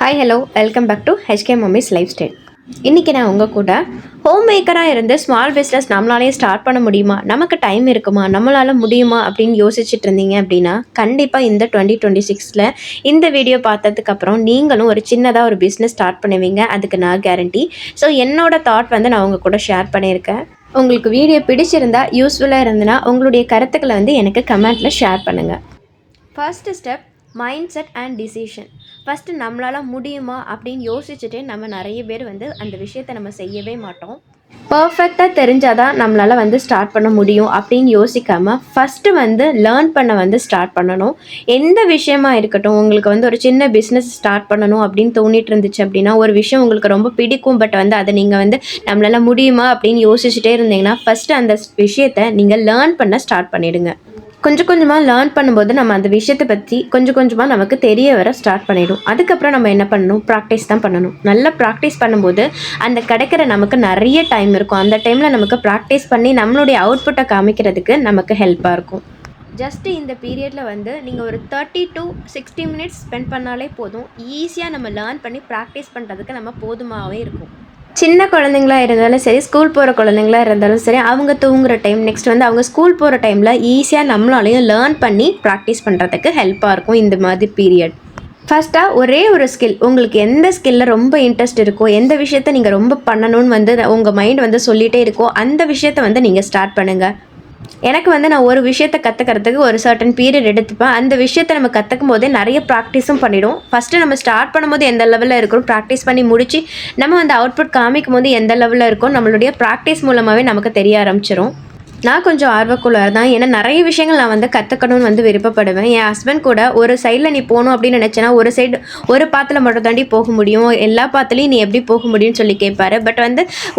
Hi hello welcome back to H K mummies lifestyle. இன்றைக்கி நான் உங்கள் கூட ஹோம் மேக்கராக இருந்து ஸ்மால் பிஸ்னஸ் நம்மளாலேயே ஸ்டார்ட் பண்ண முடியுமா, நமக்கு டைம் இருக்குமா, நம்மளால் முடியுமா அப்படின்னு யோசிச்சுட்டு இருந்தீங்க அப்படின்னா கண்டிப்பாக இந்த 2026 இந்த வீடியோ பார்த்ததுக்கப்புறம் நீங்களும் ஒரு சின்னதாக ஒரு பிஸ்னஸ் ஸ்டார்ட் பண்ணுவீங்க, அதுக்கு நான் கேரண்டி. ஸோ என்னோட தாட் நான் உங்கள் கூட ஷேர் பண்ணியிருக்கேன். உங்களுக்கு வீடியோ பிடிச்சிருந்தா யூஸ்ஃபுல்லாக இருந்ததுன்னா உங்களுடைய கருத்துக்களை எனக்கு கமெண்ட்டில் ஷேர் பண்ணுங்கள். First step mind set and decision. First நம்மளால் முடியுமா அப்படின்னு யோசிச்சுட்டே நம்ம நிறைய பேர் அந்த விஷயத்தை நம்ம செய்யவே மாட்டோம். பர்ஃபெக்டாக தெரிஞ்சால் தான் நம்மளால் ஸ்டார்ட் பண்ண முடியும் அப்படின்னு யோசிக்காமல் ஃபஸ்ட்டு லேர்ன் பண்ண ஸ்டார்ட் பண்ணணும். எந்த விஷயமா இருக்கட்டும், உங்களுக்கு ஒரு சின்ன பிஸ்னஸ் ஸ்டார்ட் பண்ணணும் அப்படின்னு தோணிட்டு இருந்துச்சு அப்படின்னா, ஒரு விஷயம் உங்களுக்கு ரொம்ப பிடிக்கும், பட் அதை நீங்கள் நம்மளால் முடியுமா அப்படின்னு யோசிச்சுட்டே இருந்தீங்கன்னா ஃபஸ்ட்டு அந்த விஷயத்தை நீங்கள் லேர்ன் பண்ண ஸ்டார்ட் பண்ணிவிடுங்க. கொஞ்சம் கொஞ்சமாக லேர்ன் பண்ணும்போது நம்ம அந்த விஷயத்தை பற்றி கொஞ்சம் கொஞ்சமாக நமக்கு தெரிய வர ஸ்டார்ட் பண்ணிடும். அதுக்கப்புறம் நம்ம என்ன பண்ணணும், ப்ராக்டிஸ் தான் பண்ணணும். நல்லா ப்ராக்டிஸ் பண்ணும்போது அந்த கிடைக்கிற நமக்கு நிறைய டைம் இருக்கும். அந்த டைமில் நமக்கு ப்ராக்டிஸ் பண்ணி நம்மளுடைய அவுட்புட்டை காமிக்கிறதுக்கு நமக்கு ஹெல்ப்பாக இருக்கும். ஜஸ்ட்டு இந்த பீரியடில் நீங்கள் ஒரு 30 to 60 மினிட்ஸ் ஸ்பெண்ட் பண்ணாலே போதும். ஈஸியாக நம்ம லேர்ன் பண்ணி ப்ராக்டிஸ் பண்ணுறதுக்கு நம்ம போதுமாகவே இருக்கும். சின்ன குழந்தைங்களா இருந்தாலும் சரி, ஸ்கூல் போகிற குழந்தைங்களா இருந்தாலும் சரி, அவங்க தூங்குகிற டைம், நெக்ஸ்ட் அவங்க ஸ்கூல் போகிற டைமில் ஈஸியாக நம்மளாலையும் லேர்ன் பண்ணி ப்ராக்டிஸ் பண்ணுறதுக்கு ஹெல்ப்பாக இருக்கும் இந்த மாதிரி பீரியட். ஃபஸ்ட்டாக ஒரே ஒரு ஸ்கில், உங்களுக்கு எந்த ஸ்கில்லில் ரொம்ப இன்ட்ரெஸ்ட் இருக்கோ, எந்த விஷயத்த நீங்கள் ரொம்ப பண்ணணும்னு உங்கள் மைண்ட் சொல்லிகிட்டே இருக்கோ, அந்த விஷயத்த நீங்கள் ஸ்டார்ட் பண்ணுங்கள். எனக்கு நான் ஒரு விஷயத்தை கற்றுக்கிறதுக்கு ஒரு சர்டன் பீரியட் எடுத்துப்பேன். அந்த விஷயத்தை நம்ம கற்றுக்கும் போதே நிறைய ப்ராக்டிஸும் பண்ணிவிடும். ஃபஸ்ட்டு நம்ம ஸ்டார்ட் பண்ணும்போது எந்த லெவலில் இருக்கிறோம், ப்ராக்டிஸ் பண்ணி முடித்து நம்ம அவுட்புட் காமிக்கும் போது எந்த லெவலில் இருக்கோம், நம்மளுடைய ப்ராக்டிஸ் மூலமாகவே நமக்கு தெரிய ஆரம்பிச்சிடும். நான் கொஞ்சம் ஆர்வக்குள்ளாக தான். ஏன்னா நிறைய விஷயங்கள் நான் கற்றுக்கணும்னு விருப்பப்படுவேன். என் ஹஸ்பண்ட் கூட ஒரு சைடில் நீ போகணும் அப்படின்னு நினச்சேன்னா ஒரு சைடு ஒரு பாத்தில் மட்டும் தாண்டி போக முடியும், எல்லா பாத்துலேயும் நீ எப்படி போக முடியும்னு சொல்லி கேட்பாரு. பட்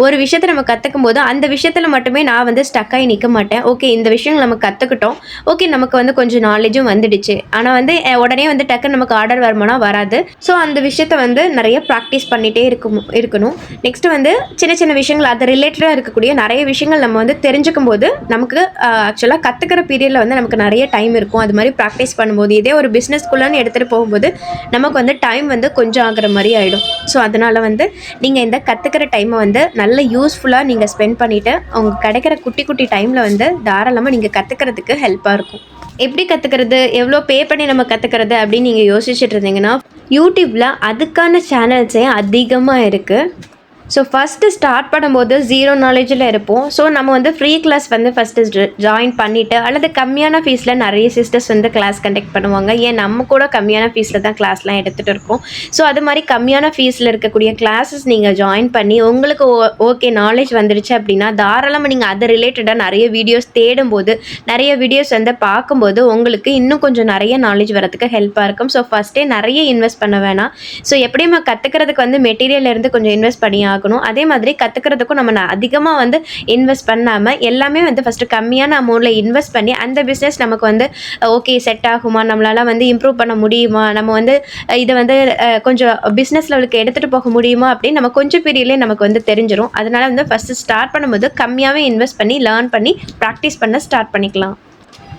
ஒரு விஷயத்தை நம்ம கற்றுக்கும் போது அந்த விஷயத்தில் மட்டுமே நான் ஸ்டக்காகி நிற்க மாட்டேன். ஓகே, இந்த விஷயங்கள் நம்ம கற்றுக்கிட்டோம், ஓகே நமக்கு கொஞ்சம் நாலேஜும் வந்துடுச்சு. ஆனால் உடனே டக்குன்னு நமக்கு ஆர்டர் வருமானா வராது. ஸோ அந்த விஷயத்தை நிறைய ப்ராக்டிஸ் பண்ணிகிட்டே இருக்கணும். நெக்ஸ்ட்டு சின்ன சின்ன விஷயங்கள் அது ரிலேட்டடாக இருக்கக்கூடிய நிறைய விஷயங்கள் நம்ம தெரிஞ்சுக்கும் போது நமக்கு ஆக்சுவலாக கற்றுக்கிற பீரியடில் நமக்கு நிறைய டைம் இருக்கும். அது மாதிரி ப்ராக்டிஸ் பண்ணும்போது இதே ஒரு பிஸ்னஸ்குள்ளேன்னு எடுத்துகிட்டு போகும்போது நமக்கு டைம் கொஞ்சம் ஆகிற மாதிரி ஆகிடும். ஸோ அதனால் நீங்கள் இந்த கற்றுக்கிற டைமை நல்ல யூஸ்ஃபுல்லாக நீங்கள் ஸ்பெண்ட் பண்ணிவிட்டு அவங்க கிடைக்கிற குட்டி குட்டி டைமில் தாராளமாக நீங்கள் கற்றுக்கிறதுக்கு ஹெல்ப்பாக இருக்கும். எப்படி கற்றுக்கிறது, எவ்வளோ பே பண்ணி நம்ம கற்றுக்கிறது அப்படின்னு நீங்கள் யோசிச்சுட்டு இருந்தீங்கன்னா யூடியூப்பில் அதுக்கான சேனல்ஸே அதிகமாக இருக்குது. ஸோ ஃபஸ்ட்டு ஸ்டார்ட் பண்ணும்போது ஜீரோ நாலேஜில் இருப்போம். ஸோ நம்ம ஃப்ரீ கிளாஸ் ஃபஸ்ட்டு ஜாயின் பண்ணிவிட்டு அல்லது கம்மியான ஃபீஸில் நிறைய சிஸ்டர்ஸ் கிளாஸ் கண்டக்ட் பண்ணுவாங்க. ஏன் நம்ம கூட கம்மியான ஃபீஸில் தான் கிளாஸ்லாம் எடுத்துகிட்டு இருக்கோம். ஸோ அது மாதிரி கம்மியான ஃபீஸில் இருக்கக்கூடிய கிளாஸஸ் நீங்கள் ஜாயின் பண்ணி உங்களுக்கு ஓகே நாலேஜ் வந்துடுச்சு அப்படின்னா தாராளமாக நீங்கள் அது ரிலேட்டடாக நிறைய வீடியோஸ் தேடும்போது, நிறைய வீடியோஸ் பார்க்கும்போது உங்களுக்கு இன்னும் கொஞ்சம் நிறைய நாலேஜ் வரதுக்கு ஹெல்ப்பாக இருக்கும். ஸோ ஃபஸ்ட்டே நிறைய இன்வெஸ்ட் பண்ண வேணாம். ஸோ எப்படியும் கற்றுக்கிறதுக்கு மெட்டீரியல் இருந்து கொஞ்சம் இன்வெஸ்ட் பண்ணி ஆகணும். அதே மாதிரி கற்றுக்கிறதுக்கும் நம்ம அதிகமாக இன்வெஸ்ட் பண்ணாமல் எல்லாமே ஃபஸ்ட்டு கம்மியான அமௌண்ட்டில் இன்வெஸ்ட் பண்ணி அந்த பிஸ்னஸ் நமக்கு ஓகே செட் ஆகுமா, நம்மளால் இம்ப்ரூவ் பண்ண முடியுமா, நம்ம இதை கொஞ்சம் பிஸ்னஸ் லெவலுக்கு எடுத்துகிட்டு போக முடியுமா அப்படின்னு நம்ம கொஞ்சம் பீரியட்லேயே நமக்கு தெரிஞ்சிடும். அதனால் ஃபஸ்ட்டு ஸ்டார்ட் பண்ணும்போது கம்மியாகவே இன்வெஸ்ட் பண்ணி லேர்ன் பண்ணி ப்ராக்டிஸ் பண்ண ஸ்டார்ட் பண்ணிக்கலாம்.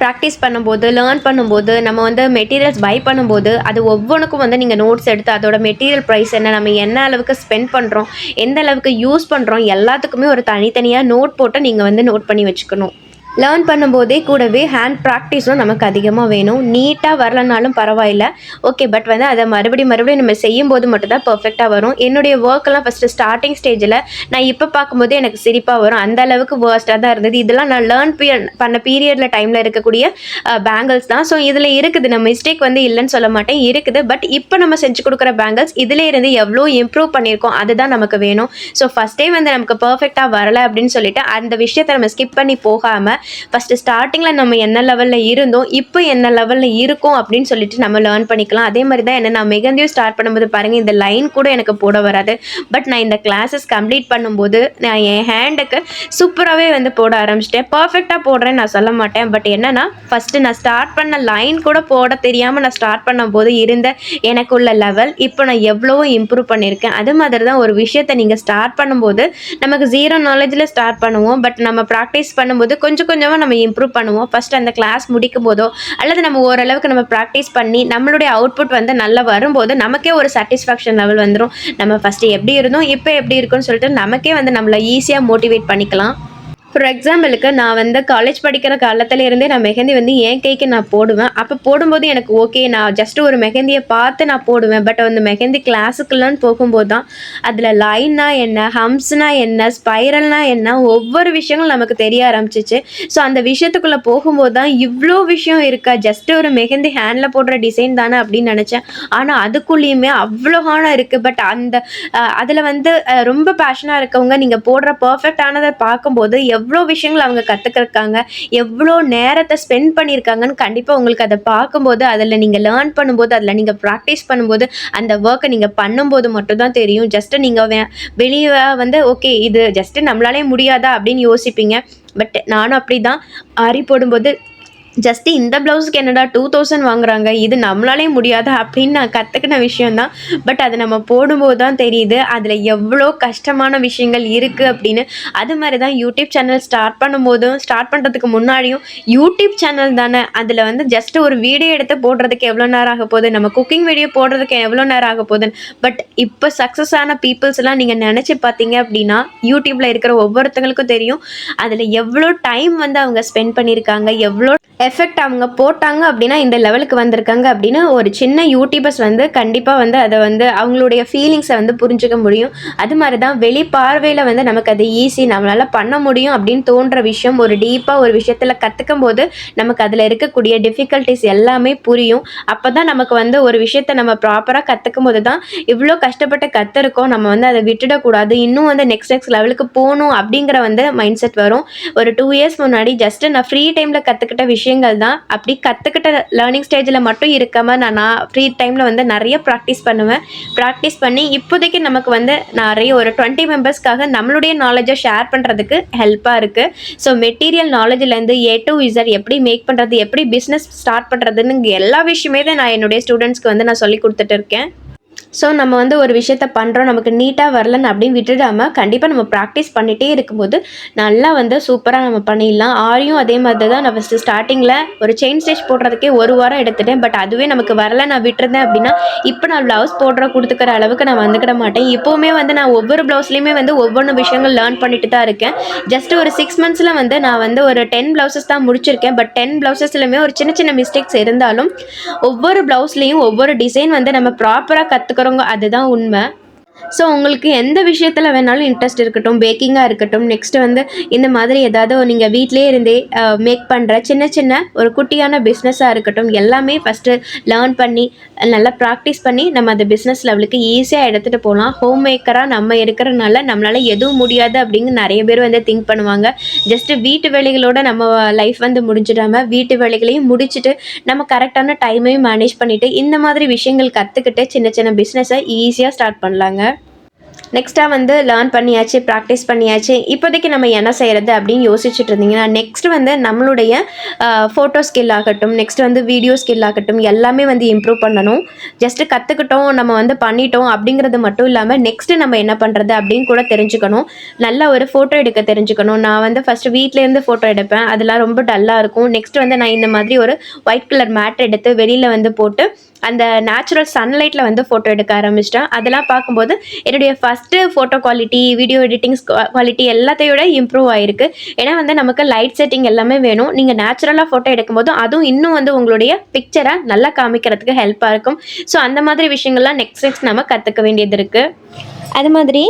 ப்ராக்டிஸ் பண்ணும்போது, லேர்ன் பண்ணும்போது, நம்ம மெட்டீரியல்ஸ் பை பண்ணும்போது அது ஒவ்வொன்றுக்கும் நீங்கள் நோட்ஸ் எடுத்து அதோட மெட்டீரியல் ப்ரைஸ் என்ன, நம்ம என்ன அளவுக்கு ஸ்பெண்ட் பண்ணுறோம், எந்த அளவுக்கு யூஸ் பண்ணுறோம், எல்லாத்துக்குமே ஒரு தனித்தனியாக நோட் போட்டு நீங்கள் நோட் பண்ணி வச்சுக்கணும். லேர்ன் பண்ணும்போதே கூடவே ஹேண்ட் ப்ராக்டிஸும் நமக்கு அதிகமாக வேணும். நீட்டாக வரலனாலும் பரவாயில்ல, ஓகே, பட் அதை மறுபடியும் நம்ம செய்யும்போது மட்டும்தான் பர்ஃபெக்டாக வரும். என்னுடைய ஒர்க்கெல்லாம் ஃபஸ்ட்டு ஸ்டார்டிங் ஸ்டேஜில் நான் இப்போ பார்க்கும்போது எனக்கு சிரிப்பாக வரும். அந்த அளவுக்கு வேர்ஸ்ட்டாக தான் இருந்தது. இதெல்லாம் நான் லேர்ன் பண்ண பீரியடில் டைமில் இருக்கக்கூடிய பேங்கிள்ஸ் தான். ஸோ இதில் இருக்குது, நம்ம மிஸ்டேக் இல்லைன்னு சொல்ல மாட்டேன், இருக்குது. பட் இப்போ நம்ம செஞ்சு கொடுக்குற பேங்கிள்ஸ் இதில் இருந்து எவ்வளோ இம்ப்ரூவ் பண்ணியிருக்கோம் அதுதான் நமக்கு வேணும். ஸோ ஃபஸ்ட்டே நமக்கு பர்ஃபெக்டாக வரலை அப்படின்னு சொல்லிட்டு அந்த விஷயத்தை நம்ம ஸ்கிப் பண்ணி போகாமல் ஃபஸ்ட்டு ஸ்டார்டிங்கில் நம்ம என்ன லெவலில் இருந்தோம், இப்போ என்ன லெவலில் இருக்கும் அப்படின்னு சொல்லிட்டு நம்ம லேர்ன் பண்ணிக்கலாம். அதே மாதிரி தான் நான் மெகந்தியும் ஸ்டார்ட் பண்ணும்போது பாருங்கள், இந்த லைன் கூட எனக்கு போட வராது. பட் நான் இந்த கிளாஸஸ் கம்ப்ளீட் பண்ணும்போது நான் என் ஹேண்டுக்கு சூப்பராகவே போட ஆரம்பிச்சிட்டேன். பர்ஃபெக்டாக போடுறேன்னு நான் சொல்ல மாட்டேன். பட் என்னென்னா ஃபஸ்ட்டு நான் ஸ்டார்ட் பண்ண லைன் கூட போட தெரியாமல் நான் ஸ்டார்ட் பண்ணும்போது இருந்த எனக்குள்ள லெவல் இப்போ நான் எவ்வளவோ இம்ப்ரூவ் பண்ணியிருக்கேன். அது மாதிரி தான் ஒரு விஷயத்தை நீங்கள் ஸ்டார்ட் பண்ணும்போது நமக்கு ஜீரோ நாலேஜில் ஸ்டார்ட் பண்ணுவோம். பட் நம்ம ப்ராக்டிஸ் பண்ணும்போது கொஞ்சம் கொஞ்சமாக நம்ம இம்ப்ரூவ் பண்ணுவோம். ஃபஸ்ட்டு அந்த கிளாஸ் முடிக்கும் போதோ அல்லது நம்ம ஓரளவுக்கு நம்ம ப்ராக்டிஸ் பண்ணி நம்மளுடைய அவுட்புட் வந்து நல்லா வரும்போது நமக்கே ஒரு சாட்டிஸ்ஃபேக்ஷன் லெவல் வந்துடும். நம்ம ஃபஸ்ட்டு எப்படி இருந்தோம், இப்போ எப்படி இருக்குன்னு சொல்லிட்டு நமக்கே வந்து நம்மளை ஈஸியாக மோட்டிவேட் பண்ணிக்கலாம். ஃபார் எக்ஸாம்பிளுக்கு நான் வந்து காலேஜ் படிக்கிற காலத்துலேருந்தே நான் மெஹந்தி வந்து என் கைக்கு நான் போடுவேன். அப்போ போடும்போது எனக்கு ஓகே, நான் ஜஸ்ட்டு ஒரு மெஹந்தியை பார்த்து நான் போடுவேன். பட் அந்த மெஹந்தி கிளாஸுக்குள்ளன்னு போகும்போது தான் அதில் லைன்னா என்ன, ஹம்ஸ்னா என்ன, ஸ்பைரல்னா என்ன, ஒவ்வொரு விஷயங்களும் நமக்கு தெரிய ஆரம்பிச்சிச்சு. ஸோ அந்த விஷயத்துக்குள்ளே போகும்போது தான் இவ்வளோ விஷயம் இருக்கா, ஜஸ்ட்டு ஒரு மெஹந்தி ஹேண்டில் போடுற டிசைன் தானே அப்படின்னு நினச்சேன். ஆனால் அதுக்குள்ளேயுமே அவ்வளோ ஹானம் இருக்குது. பட் அந்த அதில் வந்து ரொம்ப பேஷனாக இருக்கவங்க நீங்கள் போடுற பர்ஃபெக்டானதை பார்க்கும்போது எவ்வளோ விஷயங்கள் அவங்க கற்றுக்கிருக்காங்க, எவ்வளோ நேரத்தை ஸ்பெண்ட் பண்ணியிருக்காங்கன்னு கண்டிப்பாக உங்களுக்கு அதை பார்க்கும்போது, அதில் நீங்கள் லேர்ன் பண்ணும்போது, அதில் நீங்கள் ப்ராக்டிஸ் பண்ணும்போது, அந்த ஒர்க்கை நீங்கள் பண்ணும்போது மட்டும்தான் தெரியும். ஜஸ்ட்டு நீங்கள் வெளியே வந்து ஓகே இது ஜஸ்ட்டு நம்மளாலே முடியாதா அப்படின்னு யோசிப்பீங்க. பட் நானும் அப்படி தான் ஆரி போடும்போது ஜஸ்ட்டு இந்த ப்ளவுஸுக்கு என்னடா 2000 வாங்குறாங்க, இது நம்மளாலே முடியாதா அப்படின்னு நான் கற்றுக்கின விஷயந்தான். பட் அது நம்ம போடும்போது தான் தெரியுது அதில் எவ்வளோ கஷ்டமான விஷயங்கள் இருக்குது அப்படின்னு. அது மாதிரி தான் யூடியூப் சேனல் ஸ்டார்ட் பண்ணுறதுக்கு முன்னாடியும் யூடியூப் சேனல் தானே, அதில் வந்து ஜஸ்ட்டு ஒரு வீடியோ எடுத்து போடுறதுக்கு எவ்வளோ நேரம் ஆக போகுது, நம்ம குக்கிங் வீடியோ போடுறதுக்கு எவ்வளோ நேரம் ஆக போகுதுன்னு. பட் இப்போ சக்ஸஸ் ஆன பீப்புள்ஸ்லாம் நீங்கள் நினச்சி பார்த்தீங்க அப்படின்னா யூடியூப்பில் இருக்கிற ஒவ்வொருத்தங்களுக்கும் தெரியும் அதில் எவ்வளோ டைம் வந்து அவங்க ஸ்பெண்ட் பண்ணியிருக்காங்க, எவ்வளோ எஃபெக்ட் அவங்க போட்டாங்க அப்படின்னா இந்த லெவலுக்கு வந்திருக்காங்க அப்படின்னு. ஒரு சின்ன யூடியூபர்ஸ் வந்து கண்டிப்பாக வந்து அதை வந்து அவங்களுடைய ஃபீலிங்ஸை வந்து புரிஞ்சுக்க முடியும். அது மாதிரி தான் வெளி பார்வையில் வந்து நமக்கு அது ஈஸி, நம்மளால் பண்ண முடியும் அப்படின்னு தோன்ற விஷயம் ஒரு டீப்பாக ஒரு விஷயத்தில் கற்றுக்கும் போது நமக்கு அதில் இருக்கக்கூடிய டிஃபிகல்ட்டிஸ் எல்லாமே புரியும். அப்போ தான் நமக்கு வந்து ஒரு விஷயத்தை நம்ம ப்ராப்பராக கற்றுக்கும் போது தான் இவ்வளோ கஷ்டப்பட்டு கற்றுருக்கோம், நம்ம வந்து அதை விட்டுடக்கூடாது, இன்னும் வந்து நெக்ஸ்ட் லெவலுக்கு போகணும் அப்படிங்கிற வந்து மைண்ட் செட் வரும். ஒரு 2 இயர்ஸ் முன்னாடி ஜஸ்ட்டு நான் ஃப்ரீ டைமில் கற்றுக்கிட்ட விஷயங்கள் தான். அப்படி கற்றுக்கிட்ட லேர்னிங் ஸ்டேஜில் மட்டும் இருக்காமல் நான் ஃப்ரீ டைமில் வந்து நிறைய ப்ராக்டிஸ் பண்ணுவேன். ப்ராக்டிஸ் பண்ணி இப்போதைக்கு நமக்கு வந்து நிறைய ஒரு 20 மெம்பர்ஸ்க்காக நம்மளுடைய நாலேஜை ஷேர் பண்ணுறதுக்கு ஹெல்ப்பாக இருக்குது. ஸோ மெட்டீரியல் நாலேஜ்லேருந்து A to Z எப்படி மேக் பண்ணுறது, எப்படி பிஸ்னஸ் ஸ்டார்ட் பண்ணுறதுன்னு எல்லா விஷயமே தான் நான் என்னுடைய ஸ்டூடெண்ட்ஸ்க்கு வந்து நான் சொல்லி கொடுத்துட்டு இருக்கேன். ஸோ நம்ம வந்து ஒரு விஷயத்த பண்ணுறோம், நமக்கு நீட்டாக வரலன்னு அப்படின்னு விட்டுடாமல் கண்டிப்பாக நம்ம ப்ராக்டிஸ் பண்ணிகிட்டே இருக்கும்போது நல்லா வந்து சூப்பராக நம்ம பண்ணிடலாம். ஆரியும் அதே மாதிரி தான். நான் ஃபஸ்ட்டு ஸ்டார்டிங்கில் ஒரு செயின் ஸ்டிச் போடுறதுக்கே 1 வாரம் எடுத்துட்டேன். பட் அதுவே நமக்கு வரல, நான் விட்டுருந்தேன் அப்படின்னா இப்போ நான் ப்ளவுஸ் கொடுத்துக்கிற அளவுக்கு நான் வந்துக்கிட மாட்டேன். இப்போவுமே வந்து நான் ஒவ்வொரு ப்ளவுஸ்லேயுமே வந்து ஒவ்வொன்று விஷயங்கள் லேர்ன் பண்ணிட்டு தான் இருக்கேன். ஜஸ்ட்டு ஒரு 6 மந்த்ஸில் வந்து நான் வந்து ஒரு 10 ப்ளவுசஸ் தான் முடிச்சிருக்கேன். பட் 10 ப்ளவுசஸ்லையுமே ஒரு சின்ன சின்ன மிஸ்டேக்ஸ் இருந்தாலும் ஒவ்வொரு ப்ளவுஸ்லேயும் ஒவ்வொரு டிசைன் வந்து நம்ம ப்ராப்பராக கற்றுக்கிறோங்க, அதுதான் உண்மை. ஸோ உங்களுக்கு எந்த விஷயத்தில் வேணாலும் இன்ட்ரெஸ்ட் இருக்கட்டும், பேக்கிங்காக இருக்கட்டும், நெக்ஸ்ட்டு வந்து இந்த மாதிரி ஏதாவது நீங்கள் வீட்டிலே இருந்தே மேக் பண்ணுற சின்ன சின்ன ஒரு குட்டியான பிஸ்னஸாக இருக்கட்டும், எல்லாமே ஃபஸ்ட்டு லேர்ன் பண்ணி நல்லா ப்ராக்டிஸ் பண்ணி நம்ம அந்த பிஸ்னஸ் லெவலுக்கு ஈஸியாக எடுத்துகிட்டு போகலாம். ஹோம் மேக்கராக நம்ம இருக்கிறனால நம்மளால் எதுவும் முடியாது அப்படிங்க நிறைய பேர் வந்து திங்க் பண்ணுவாங்க. ஜஸ்ட்டு வீட்டு வேலைகளோட நம்ம லைஃப் வந்து முடிஞ்சிடாமல் வீட்டு வேலைகளையும் முடிச்சுட்டு நம்ம கரெக்டான டைமையும் மேனேஜ் பண்ணிவிட்டு இந்த மாதிரி விஷயங்கள் கற்றுக்கிட்டு சின்ன சின்ன பிஸ்னஸை ஈஸியாக ஸ்டார்ட் பண்ணலாங்க. நெக்ஸ்ட்டாக வந்து லேர்ன் பண்ணியாச்சு, ப்ராக்டிஸ் பண்ணியாச்சு. இப்போதைக்கு நம்ம என்ன செய்கிறது அப்படின்னு யோசிச்சுட்டு இருந்தீங்கன்னா நெக்ஸ்ட் வந்து நம்மளுடைய ஃபோட்டோ ஸ்கில் ஆகட்டும், நெக்ஸ்ட் வந்து வீடியோ ஸ்கில் ஆகட்டும், எல்லாமே வந்து இம்ப்ரூவ் பண்ணணும். ஜஸ்ட்டு கற்றுக்கிட்டோம், நம்ம வந்து பண்ணிட்டோம் அப்படிங்கிறது மட்டும் இல்லாமல் நெக்ஸ்ட்டு நம்ம என்ன பண்ணுறது அப்படின்னு கூட தெரிஞ்சுக்கணும். நல்ல ஒரு ஃபோட்டோ எடுக்க தெரிஞ்சுக்கணும். நான் வந்து ஃபஸ்ட்டு வீட்டிலேருந்து ஃபோட்டோ எடுப்பேன், அதெல்லாம் ரொம்ப டல்லாக இருக்கும். நெக்ஸ்ட் வந்து நான் இந்த மாதிரி ஒரு ஒயிட் கலர் மேட் எடுத்து வெளியில் வந்து போட்டு அந்த நேச்சுரல் சன்லைட்டில் வந்து ஃபோட்டோ எடுக்க ஆரம்பிச்சிட்டேன். அதெல்லாம் பார்க்கும்போது என்னுடைய first photo quality, video editings quality எல்லாத்தையோட இம்ப்ரூவ் ஆகிருக்கு. ஏன்னா வந்து நமக்கு லைட் செட்டிங் எல்லாமே வேணும். நீங்கள் நேச்சுரலாக ஃபோட்டோ எடுக்கும்போது அதுவும் இன்னும் வந்து உங்களுடைய பிக்சரை நல்லா காமிக்கிறதுக்கு ஹெல்ப்பாக இருக்கும். ஸோ அந்த மாதிரி விஷயங்கள்லாம் நெக்ஸ்ட் நம்ம கற்றுக்க வேண்டியது இருக்குது. அது மாதிரி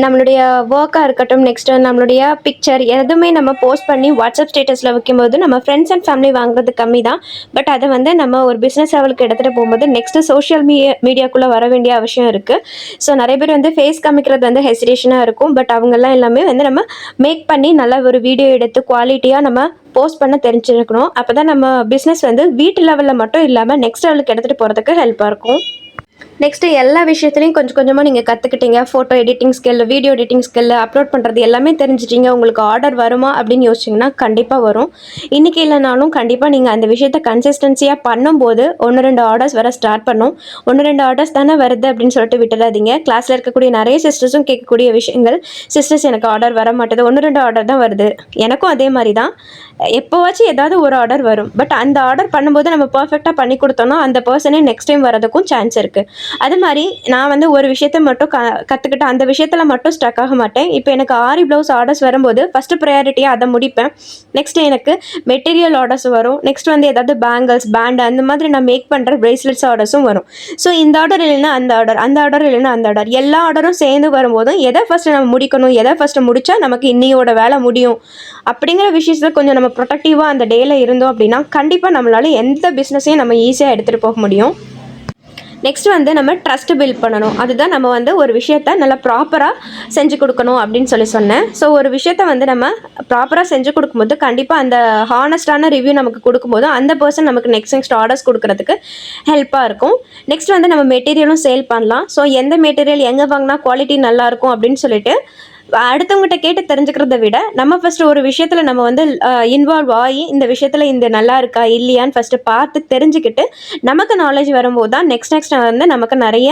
நம்மளுடைய ஒர்க்காக இருக்கட்டும், நெக்ஸ்ட்டு நம்மளுடைய பிக்சர் எதுவுமே நம்ம போஸ்ட் பண்ணி வாட்ஸ்அப் ஸ்டேட்டஸில் வைக்கும்போது நம்ம ஃப்ரெண்ட்ஸ் அண்ட் ஃபேமிலி வாங்குறது கம்மி தான். பட் அதை வந்து நம்ம ஒரு பிஸ்னஸ் லெவலுக்கு எடுத்துகிட்டு போகும்போது நெக்ஸ்ட்டு சோஷியல் மீடியாக்குள்ளே வர வேண்டிய அவசியம் இருக்குது. ஸோ நிறைய பேர் வந்து ஃபேஸ் காமிக்கிறது வந்து ஹெசிடேஷனாக இருக்கும். பட் அவங்கெல்லாம் எல்லாமே வந்து நம்ம மேக் பண்ணி நல்ல ஒரு வீடியோ எடுத்து குவாலிட்டியாக நம்ம போஸ்ட் பண்ண தெரிஞ்சுருக்கணும். அப்போ தான் நம்ம பிஸ்னஸ் வந்து வீட்டு லெவலில் மட்டும் இல்லாமல் நெக்ஸ்ட் லெவலுக்கு எடுத்துகிட்டு போகிறதுக்கு ஹெல்ப்பாக இருக்கும். நெக்ஸ்ட்டு எல்லா விஷயத்துலையும் கொஞ்சம் கொஞ்சமாக நீங்கள் கற்றுக்கிட்டீங்க. Photo editing skill, video editing skill, upload பண்ணுறது எல்லாமே தெரிஞ்சிட்டீங்க. உங்களுக்கு ஆர்டர் வருமா அப்படின்னு யோசிச்சிங்கன்னா கண்டிப்பாக வரும். இன்றைக்கி இல்லைனாலும் கண்டிப்பாக நீங்கள் அந்த விஷயத்த கன்சிஸ்டன்சியாக பண்ணும்போது 1, 2 ஆர்டர்ஸ் வர ஸ்டார்ட் பண்ணும். 1, 2 ஆர்டர்ஸ் தானே வருது அப்படின்னு சொல்லிட்டு விட்டுறாதீங்க. கிளாஸில் இருக்கக்கூடிய நிறைய சிஸ்டர்ஸும் கேட்கக்கூடிய விஷயங்கள், சிஸ்டர்ஸ் எனக்கு ஆர்டர் வர மாட்டேது, 1, 2 ஆர்டர் தான் வருது. எனக்கும் அதே மாதிரி தான். எப்போவாச்சும் ஏதாவது ஒரு ஆர்டர் வரும். பட் அந்த ஆர்டர் பண்ணும்போது நம்ம பர்ஃபெக்டாக பண்ணி கொடுத்தோம்னா அந்த பர்சனே நெக்ஸ்ட் டைம் வரதுக்கும் சான்ஸ் இருக்குது. அது மாதிரி நான் வந்து ஒரு விஷயத்த மட்டும் கற்றுக்கிட்டு அந்த விஷயத்தில் மட்டும் ஸ்டக் ஆக மாட்டேன். இப்போ எனக்கு ஆரி ப்ளவுஸ் ஆர்டர்ஸ் வரும்போது ஃபஸ்ட்டு ப்ரையாரிட்டியாக அதை முடிப்பேன். நெக்ஸ்ட்டு எனக்கு மெட்டீரியல் ஆர்டர்ஸ் வரும். நெக்ஸ்ட் வந்து ஏதாவது பேங்கிள்ஸ், பேண்டு அந்த மாதிரி நான் மேக் பண்ணுற ப்ரேஸ்லெட்ஸ் ஆர்டர்ஸும் வரும். ஸோ இந்த ஆர்டர் இல்லைன்னா அந்த ஆர்டர், அந்த ஆர்டர் இல்லைன்னா அந்த ஆர்டர், எல்லா ஆர்டரும் சேர்ந்து வரும்போதும் எதை ஃபஸ்ட்டு நம்ம முடிக்கணும், எதை ஃபஸ்ட்டு முடித்தா நமக்கு இன்னையோட வேலை முடியும் அப்படிங்கிற விஷயத்தில் கொஞ்சம் நம்ம ப்ரொடக்டிவாக அந்த டேயில் இருந்தோம் அப்படின்னா கண்டிப்பாக நம்மளால எந்த பிஸ்னஸையும் நம்ம ஈஸியாக எடுத்துகிட்டு போக முடியும். நெக்ஸ்ட் வந்து நம்ம ட்ரஸ்ட் பில்ட் பண்ணணும். அதுதான் நம்ம வந்து ஒரு விஷயத்த நல்லா ப்ராப்பராக செஞ்சு கொடுக்கணும் அப்படின்னு சொன்னேன். ஸோ ஒரு விஷயத்த வந்து நம்ம ப்ராப்பராக செஞ்சு கொடுக்கும்போது கண்டிப்பாக அந்த ஹானஸ்டான ரிவ்யூ நமக்கு கொடுக்கும்போது அந்த பர்சன் நமக்கு நெக்ஸ்ட் ஆர்டர்ஸ் கொடுக்கறதுக்கு ஹெல்ப்பாக இருக்கும். நெக்ஸ்ட் வந்து நம்ம மெட்டீரியலும் சேல் பண்ணலாம். ஸோ எந்த மெட்டீரியல் எங்கே வாங்கினா குவாலிட்டி நல்லாயிருக்கும் அப்படின்னு சொல்லிட்டு அடுத்தவங்ககிட்ட கேட்டு தெரிஞ்சுக்கிறத விட நம்ம ஃபஸ்ட்டு ஒரு விஷயத்தில் நம்ம வந்து இன்வால்வ் ஆகி இந்த விஷயத்தில் இந்த நல்லா இருக்கா இல்லையான்னு ஃபஸ்ட்டு பார்த்து தெரிஞ்சுக்கிட்டு நமக்கு நாலேஜ் வரும்போது தான் நெக்ஸ்ட் வந்து நமக்கு நிறைய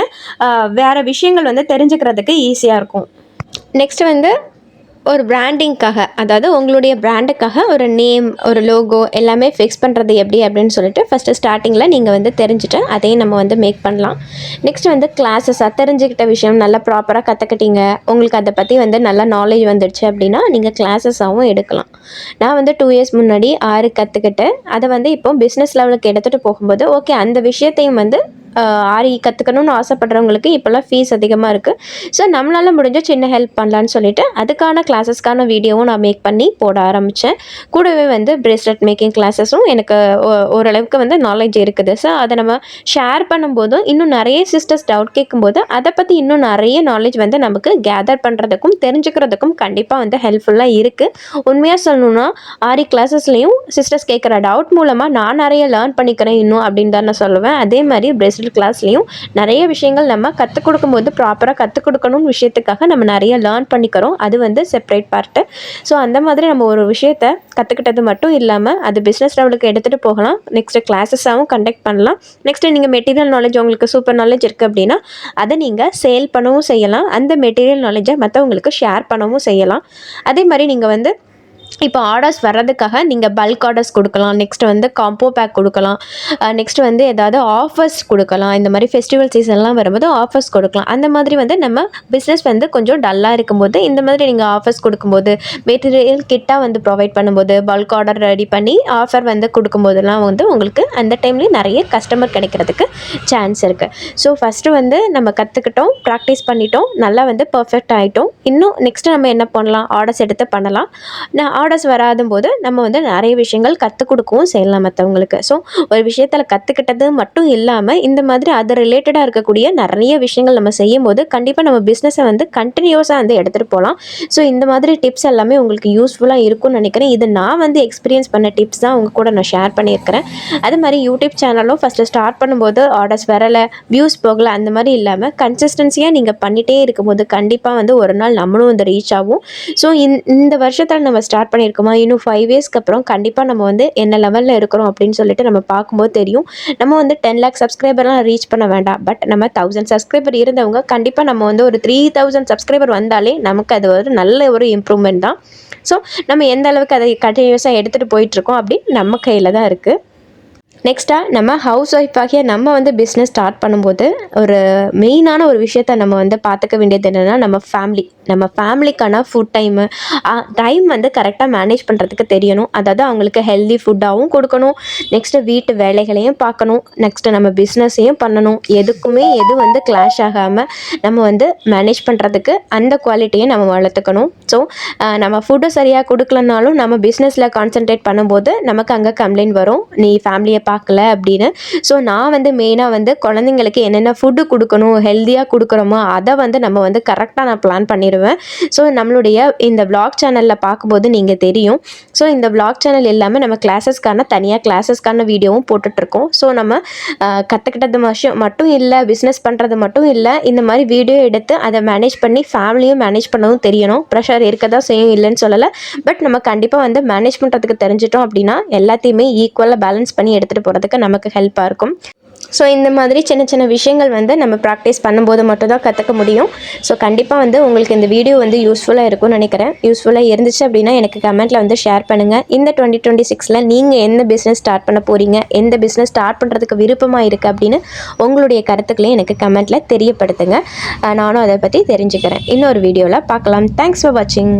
வேறு விஷயங்கள் வந்து தெரிஞ்சுக்கிறதுக்கு ஈஸியாக இருக்கும். நெக்ஸ்ட் வந்து ஒரு பிராண்டிங்காக, அதாவது உங்களுடைய பிராண்டுக்காக ஒரு நேம், ஒரு லோகோ எல்லாமே ஃபிக்ஸ் பண்ணுறது எப்படி அப்படின்னு சொல்லிட்டு ஃபஸ்ட்டு ஸ்டார்டிங்கில் நீங்கள் வந்து தெரிஞ்சுட்டு அதையும் நம்ம வந்து மேக் பண்ணலாம். நெக்ஸ்ட் வந்து கிளாஸஸாக தெரிஞ்சுக்கிட்ட விஷயம் நல்லா ப்ராப்பராக கற்றுக்கிட்டீங்க, உங்களுக்கு அதை பற்றி வந்து நல்லா நாலேஜ் வந்துடுச்சு அப்படின்னா நீங்கள் கிளாஸஸாகவும் எடுக்கலாம். நான் வந்து 2 இயர்ஸ் முன்னாடி ஆறு கற்றுக்கிட்டு அதை வந்து இப்போ பிஸ்னஸ் லெவலுக்கு எடுத்துகிட்டு போகும்போது ஓகே அந்த விஷயத்தையும் வந்து ஆரி கற்றுக்கணும்னு ஆசைப்படுறவங்களுக்கு இப்போல்லாம் ஃபீஸ் அதிகமாக இருக்குது. ஸோ நம்மளால் முடிஞ்ச சின்ன ஹெல்ப் பண்ணலான்னு சொல்லிட்டு அதுக்கான கிளாஸஸ்க்கான வீடியோவும் நான் மேக் பண்ணி போட ஆரம்பித்தேன். கூடவே வந்து பிரேஸ்லெட் மேக்கிங் கிளாஸஸும் எனக்கு ஓரளவுக்கு வந்து நாலேஜ் இருக்குது. ஸோ அதை நம்ம ஷேர் பண்ணும்போதும் இன்னும் நிறைய சிஸ்டர்ஸ் டவுட் கேட்கும்போது அதை பற்றி இன்னும் நிறைய நாலேஜ் வந்து நமக்கு கேதர் பண்ணுறதுக்கும் தெரிஞ்சுக்கிறதுக்கும் கண்டிப்பாக வந்து ஹெல்ப்ஃபுல்லாக இருக்குது. உண்மையாக சொல்லணுன்னா ஆரி கிளாஸஸ்லேயும் சிஸ்டர்ஸ் கேட்குற டவுட் மூலமாக நான் நிறைய லேர்ன் பண்ணிக்கிறேன் இன்னும் அப்படின்னு தான் நான் சொல்லுவேன். அதே மாதிரி பிரேஸ்லெட் கிளாஸ்லையும் நிறைய விஷயங்கள் நம்ம கற்றுக் கொடுக்கும்போது ப்ராப்பராக கற்றுக் கொடுக்கணும்னு விஷயத்துக்காக நம்ம நிறைய லேர்ன் பண்ணிக்கிறோம். அது வந்து செப்பரேட் பார்ட்டு. ஸோ அந்த மாதிரி நம்ம ஒரு விஷயத்தை கற்றுக்கிட்டது மட்டும் இல்லாமல் அது பிஸ்னஸ் லெவலுக்கு எடுத்துகிட்டு போகலாம். நெக்ஸ்ட்டு கிளாஸஸாகவும் கண்டக்ட் பண்ணலாம். நெக்ஸ்ட்டு நீங்கள் மெட்டீரியல் நாலேஜ் உங்களுக்கு சூப்பர் நாலேஜ் இருக்குது அப்படின்னா அதை நீங்கள் சேல் பண்ணவும் செய்யலாம். அந்த மெட்டீரியல் நாலேஜை மற்றவங்களுக்கு ஷேர் பண்ணவும் செய்யலாம். அதே மாதிரி நீங்கள் வந்து இப்போ ஆர்டர்ஸ் வர்றதுக்காக நீங்கள் பல்க் ஆர்டர்ஸ் கொடுக்கலாம். நெக்ஸ்ட் வந்து காம்போ பேக் கொடுக்கலாம். நெக்ஸ்ட் வந்து ஏதாவது ஆஃபர்ஸ் கொடுக்கலாம். இந்த மாதிரி ஃபெஸ்டிவல் சீசன்லாம் வரும்போது ஆஃபர்ஸ் கொடுக்கலாம். அந்த மாதிரி வந்து நம்ம பிஸ்னஸ் வந்து கொஞ்சம் டல்லாக இருக்கும்போது இந்த மாதிரி நீங்கள் ஆஃபர்ஸ் கொடுக்கும்போது மெட்டீரியல் கிட்டாக வந்து ப்ரொவைட் பண்ணும்போது பல்க் ஆர்டர் ரெடி பண்ணி ஆஃபர் வந்து கொடுக்கும்போதெல்லாம் வந்து உங்களுக்கு அந்த டைம்லேயும் நிறைய கஸ்டமர் கிடைக்கிறதுக்கு சான்ஸ் இருக்குது. ஸோ ஃபஸ்ட்டு வந்து நம்ம கற்றுக்கிட்டோம், ப்ராக்டிஸ் பண்ணிட்டோம், நல்லா வந்து பர்ஃபெக்ட் ஆகிட்டோம். இன்னும் நெக்ஸ்ட்டு நம்ம என்ன பண்ணலாம், ஆர்டர்ஸ் எடுத்து பண்ணலாம். ஆர்டர்ஸ் வராதும் போது நம்ம வந்து நிறைய விஷயங்கள் கற்றுக் கொடுக்கவும் செய்யலாம் மற்றவங்களுக்கு. ஸோ ஒரு விஷயத்தில் கற்றுக்கிட்டது மட்டும் இல்லாமல் இந்த மாதிரி அது ரிலேட்டடாக இருக்கக்கூடிய நிறைய விஷயங்கள் நம்ம செய்யும் போது கண்டிப்பாக நம்ம பிஸ்னஸை வந்து கண்டினியூஸாக வந்து எடுத்துகிட்டு போகலாம். ஸோ இந்த மாதிரி டிப்ஸ் எல்லாமே உங்களுக்கு யூஸ்ஃபுல்லாக இருக்கும்னு நினைக்கிறேன். இது நான் வந்து எக்ஸ்பீரியன்ஸ் பண்ண டிப்ஸ் தான் உங்கள் கூட நான் ஷேர் பண்ணியிருக்கிறேன். அது மாதிரி யூடியூப் சேனலும் ஃபஸ்ட்டு ஸ்டார்ட் பண்ணும்போது ஆர்டர்ஸ் வரலை, வியூஸ் போகலை, அந்த மாதிரி இல்லாமல் கன்சிஸ்டன்சியாக நீங்கள் பண்ணிகிட்டே இருக்கும்போது கண்டிப்பாக வந்து ஒரு நாள் நம்மளும் வந்து ரீச் ஆகும். ஸோ இந்த வருஷத்தில் நம்ம ஸ்டார்ட் பண்ணியிருக்கோமா, இன்னும் 5 இயர்ஸ்க்கு அப்புறம் கண்டிப்பாக நம்ம வந்து என்ன லெவலில் இருக்கிறோம் அப்படின்னு சொல்லிட்டு நம்ம பார்க்கும்போது தெரியும். நம்ம வந்து 10 lakh சப்ஸ்கிரைபர்லாம் ரீச் பண்ண வேண்டாம். பட் நம்ம 1000 சப்ஸ்கிரைபர் இருந்தவங்க கண்டிப்பாக நம்ம வந்து ஒரு 3000 சப்ஸ்கிரைபர் வந்தாலே நமக்கு அது ஒரு நல்ல ஒரு இம்ப்ரூவ்மெண்ட் தான். ஸோ நம்ம எந்த அளவுக்கு அதை கண்டினியூஸாக எடுத்துகிட்டு போயிட்டுருக்கோம் அப்படின்னு நம்ம கையில் தான் இருக்குது. நெக்ஸ்ட்டாக நம்ம ஹவுஸ் ஒய்ஃபாகிய நம்ம வந்து பிஸ்னஸ் ஸ்டார்ட் பண்ணும்போது ஒரு மெயினான ஒரு விஷயத்த நம்ம வந்து பார்த்துக்க வேண்டியது என்னென்னா நம்ம ஃபேமிலிக்கான ஃபுட் டைம் வந்து கரெக்டாக மேனேஜ் பண்ணுறதுக்கு தெரியணும். அதாவது அவங்களுக்கு ஹெல்தி ஃபுட்டாகவும் கொடுக்கணும், நெக்ஸ்ட்டு வீட்டு வேலைகளையும் பார்க்கணும், நெக்ஸ்ட்டு நம்ம பிஸ்னஸையும் பண்ணணும். எதுக்குமே எது வந்து கிளாஷ் ஆகாமல் நம்ம வந்து மேனேஜ் பண்ணுறதுக்கு அந்த குவாலிட்டியை நம்ம வளர்த்துக்கணும். ஸோ நம்ம ஃபுட்டு சரியாக கொடுக்கலனாலும் நம்ம பிஸ்னஸில் கான்சென்ட்ரேட் பண்ணும்போது நமக்கு அங்கே கம்ப்ளைண்ட் வரும், நீ ஃபேமிலியை பார்க்கல அப்படின்னு. ஸோ நான் வந்து மெயினாக வந்து குழந்தைங்களுக்கு என்னென்ன ஃபுட்டு கொடுக்கணும், ஹெல்த்தியாக கொடுக்குறோமோ அதை வந்து நம்ம வந்து கரெக்டாக நான் பிளான் பண்ணிடுவேன். ஸோ நம்மளுடைய இந்த vlog சேனலில் பார்க்கும்போது நீங்கள் தெரியும். ஸோ இந்த vlog சேனல் எல்லாமே நம்ம தனியாக கிளாஸஸ்க்கான வீடியோவும் போட்டுட்ருக்கோம். ஸோ நம்ம கற்றுக்கிட்டது மட்டும் இல்லை, பிஸ்னஸ் பண்ணுறது மட்டும் இல்லை, இந்த மாதிரி வீடியோ எடுத்து அதை மேனேஜ் பண்ணி ஃபேமிலியும் மேனேஜ் பண்ணவும் தெரியணும். ப்ரெஷர் இருக்க தான் செய்யும், இல்லைன்னு சொல்லலை. பட் நம்ம கண்டிப்பாக வந்து மேனேஜ் பண்ணுறதுக்கு தெரிஞ்சிட்டோம் அப்படின்னா எல்லாத்தையுமே ஈக்குவலாக பேலன்ஸ் பண்ணி எடுத்துகிட்டு போகிறதுக்கு நமக்கு ஹெல்ப்பாக இருக்கும். ஸோ இந்த மாதிரி சின்ன சின்ன விஷயங்கள் வந்து நம்ம ப்ராக்டிஸ் பண்ணும்போது மட்டும்தான் கற்றுக்க முடியும். ஸோ கண்டிப்பாக வந்து உங்களுக்கு இந்த வீடியோ வந்து யூஸ்ஃபுல்லாக இருக்கும்னு நினைக்கிறேன். யூஸ்ஃபுல்லாக இருந்துச்சு அப்படின்னா எனக்கு கமெண்ட்டில் வந்து ஷேர் பண்ணுங்கள். இந்த 2026 நீங்கள் எந்த பிஸ்னஸ் ஸ்டார்ட் பண்ண போகிறீங்க, எந்த பிஸ்னஸ் ஸ்டார்ட் பண்ணுறதுக்கு விருப்பமாக இருக்குது அப்படின்னு உங்களுடைய கருத்துக்களையும் எனக்கு கமெண்ட்டில் தெரியப்படுத்துங்க. நானும் அதை பற்றி தெரிஞ்சுக்கிறேன். இன்னொரு வீடியோவில் பார்க்கலாம். தேங்க்ஸ் ஃபார் வாட்சிங்.